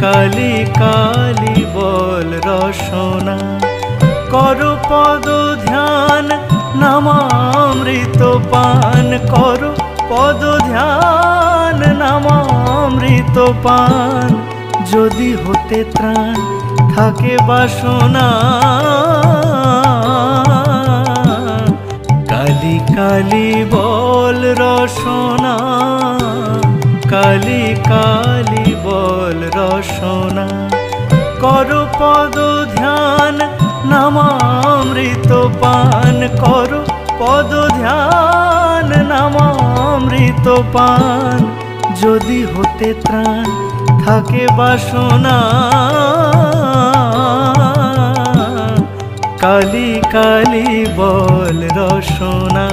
কালি কালি বল রসনা। করো পদ ধ্যান নামামৃত পান, করো পদ ধ্যান নামামৃত পান। যদি হতে ত্রাণ থাকে বাসনা, কালি কালি বল রসনা, কালি কালি বল রসনা। করো পদ ধ্যান নামামৃত পান, করো পদ ধ্যান নামামৃত পান। যদি হতে ত্রাণ থাকে বাসনা, কালি কালি বল রসনা।